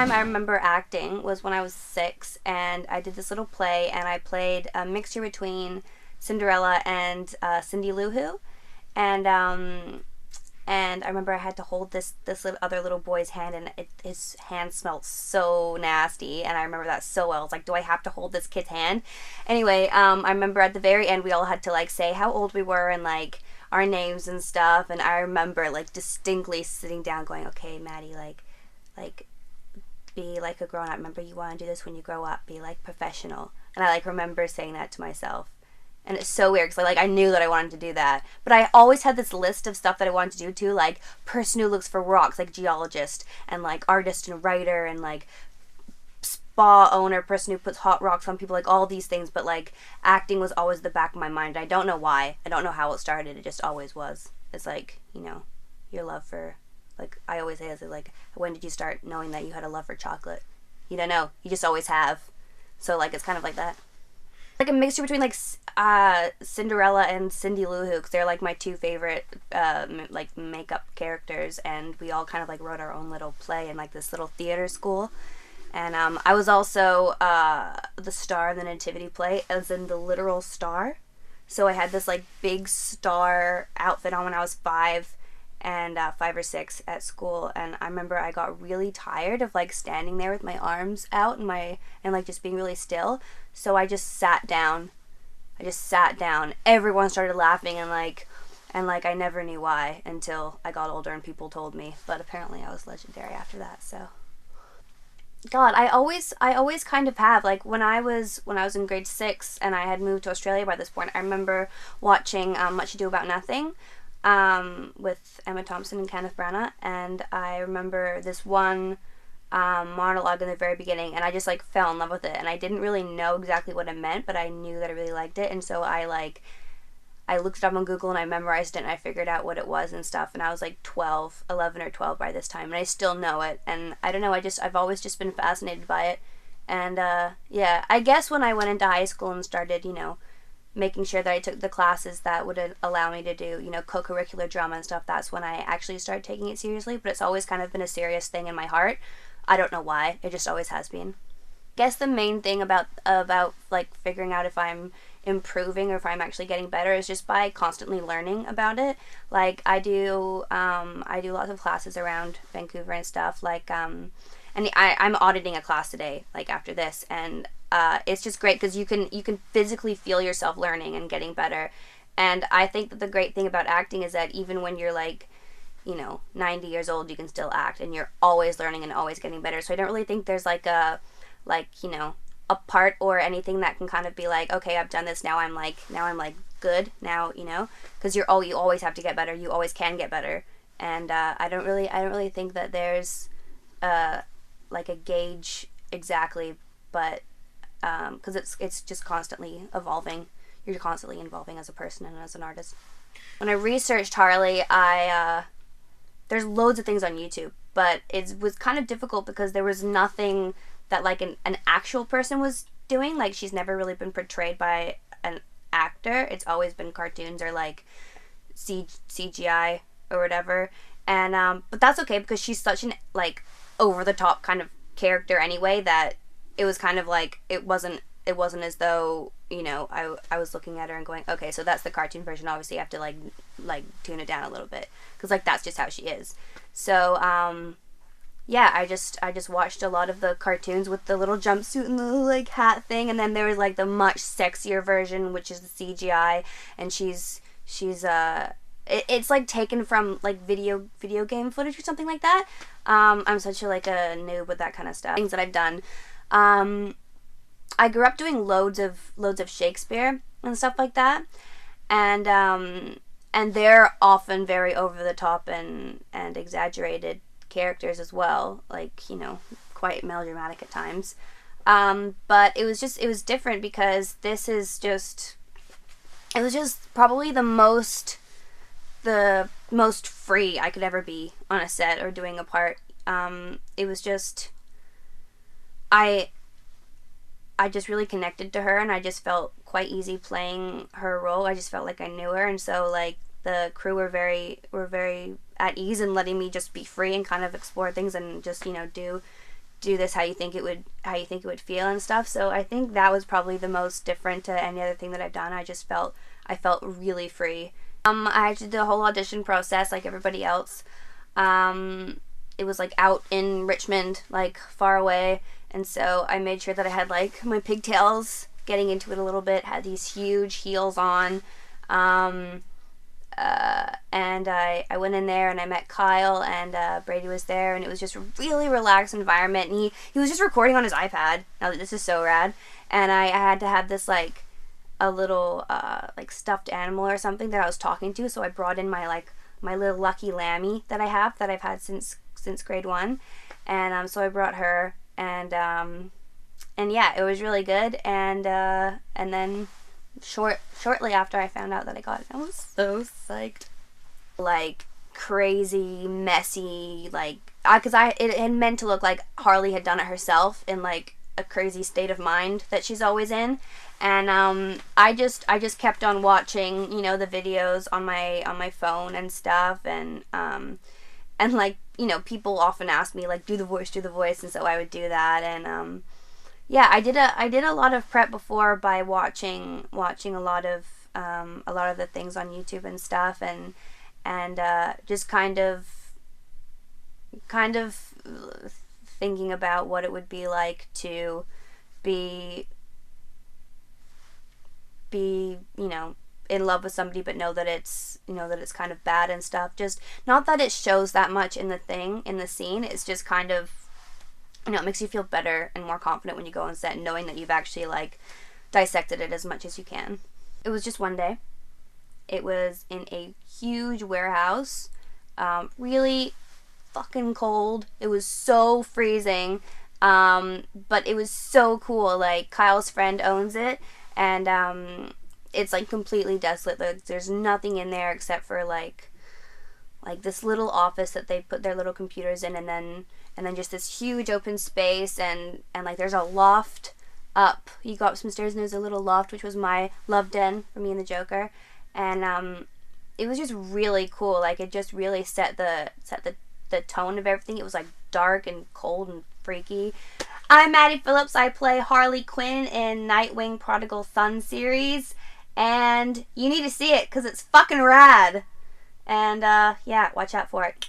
I remember acting was when I was 6, and I did this little play, and I played a mixture between Cinderella and Cindy Lou Who, and I remember I had to hold this other little boy's hand, and his hand smelled so nasty, and I remember that so well. It's like, do I have to hold this kid's hand? Anyway, I remember at the very end we all had to like say how old we were and like our names and stuff, and I remember like distinctly sitting down going, okay, Maddie, like be like a grown-up. Remember, you want to do this when you grow up. Be like professional. And I like remember saying that to myself. And it's so weird because I knew that I wanted to do that. But I always had this list of stuff that I wanted to do too, like person who looks for rocks, like geologist, and like artist and writer, and like spa owner, person who puts hot rocks on people, like all these things. But like acting was always the back of my mind. I don't know why. I don't know how it started. It just always was. It's like, you know, your love for, like I always say, it's like, when did you start knowing that you had a love for chocolate? You don't know. You just always have. So like it's kind of like that. Like a mixture between like Cinderella and Cindy Lou Who, because they're like my two favorite like makeup characters, and we all kind of like wrote our own little play in like this little theater school. And I was also the star in the nativity play, as in the literal star. So I had this like big star outfit on when I was 5 or 6 at school, and I remember I got really tired of like standing there with my arms out and like just being really still. So I just sat down. Everyone started laughing, and I never knew why until I got older and people told me. But apparently I was legendary after that. So God, I always kind of have, like when I was in grade 6 and I had moved to Australia by this point, I remember watching Much Ado About Nothing with Emma Thompson and Kenneth Branagh, and I remember this one monologue in the very beginning, and I just like fell in love with it, and I didn't really know exactly what it meant, but I knew that I really liked it, and so I looked it up on Google and I memorized it and I figured out what it was and stuff, and I was like 11 or 12 by this time, and I still know it, and I don't know, I've always just been fascinated by it, and yeah, I guess when I went into high school and started, you know, making sure that I took the classes that would allow me to do, you know, co-curricular drama and stuff, that's when I actually started taking it seriously, but it's always kind of been a serious thing in my heart. I don't know why, it just always has been. I guess the main thing about like figuring out if I'm improving or if I'm actually getting better is just by constantly learning about it. Like I do lots of classes around Vancouver and stuff, like and I'm auditing a class today, like after this, and it's just great because you can physically feel yourself learning and getting better. And I think that the great thing about acting is that even when you're like, you know, 90 years old, you can still act, and you're always learning and always getting better. So I don't really think there's like you know, a part or anything that can kind of be like, okay, I've done this, now I'm like good now, you know, because you always have to get better, you always can get better. And I don't really think that there's like a gauge exactly, but because it's just constantly evolving. You're constantly evolving as a person and as an artist. When I researched Harley, there's loads of things on YouTube, but it was kind of difficult because there was nothing that like an actual person was doing. Like she's never really been portrayed by an actor. It's always been cartoons or like CGI or whatever. And but that's okay because she's such an like over the top kind of character anyway that it was kind of like it wasn't as though, you know, I was looking at her and going, okay, so that's the cartoon version. Obviously, you have to like tune it down a little bit because like that's just how she is. So yeah, I just watched a lot of the cartoons with the little jumpsuit and the little like hat thing, and then there was like the much sexier version, which is the CGI, and she's it's like taken from like video game footage or something like that. I'm such a noob with that kind of stuff. Things that I've done. I grew up doing loads of Shakespeare and stuff like that, and they're often very over the top and exaggerated characters as well, like, you know, quite melodramatic at times. But it was different because this is just, it was just probably the most free I could ever be on a set or doing a part. It was just, I just really connected to her, and I just felt quite easy playing her role. I just felt like I knew her, and so like the crew were very at ease in letting me just be free and kind of explore things and just, you know, do this how you think it would feel and stuff. So I think that was probably the most different to any other thing that I've done. I felt really free. I actually did the whole audition process like everybody else. It was like out in Richmond, like far away, and so I made sure that I had like my pigtails, getting into it a little bit, had these huge heels on, and I went in there and I met Kyle, and Brady was there, and it was just a really relaxed environment, and he was just recording on his iPad. Now that this is so rad, and I had to have this like a little like stuffed animal or something that I was talking to, so I brought in my little lucky lammy that I've had since grade 1, and so I brought her, and yeah, it was really good, and then shortly after I found out that I got it, I was so psyched. Like crazy messy, like it had meant to look like Harley had done it herself in like a crazy state of mind that she's always in, and I just kept on watching, you know, the videos on my phone and stuff, and like, you know, people often ask me like do the voice, and so I would do that, and yeah, I did a lot of prep before by watching a lot of the things on YouTube and stuff, and just kind of thinking about what it would be like to be you know, in love with somebody, but know that it's kind of bad and stuff. Just not that it shows that much in the scene. It's just kind of, you know, it makes you feel better and more confident when you go on set, knowing that you've actually like dissected it as much as you can. It was just one day. It was in a huge warehouse, really fucking cold. It was so freezing, but it was so cool. Like Kyle's friend owns it, and it's like completely desolate. Like there's nothing in there except for like this little office that they put their little computers in, and then just this huge open space, and like there's a loft up. You go up some stairs and there's a little loft, which was my love den for me and the Joker, and it was just really cool. Like it just really set the tone of everything. It was like dark and cold and freaky. I'm Maddie Phillips. I play Harley Quinn in Nightwing Prodigal Son series, and you need to see it because it's fucking rad. And yeah, watch out for it.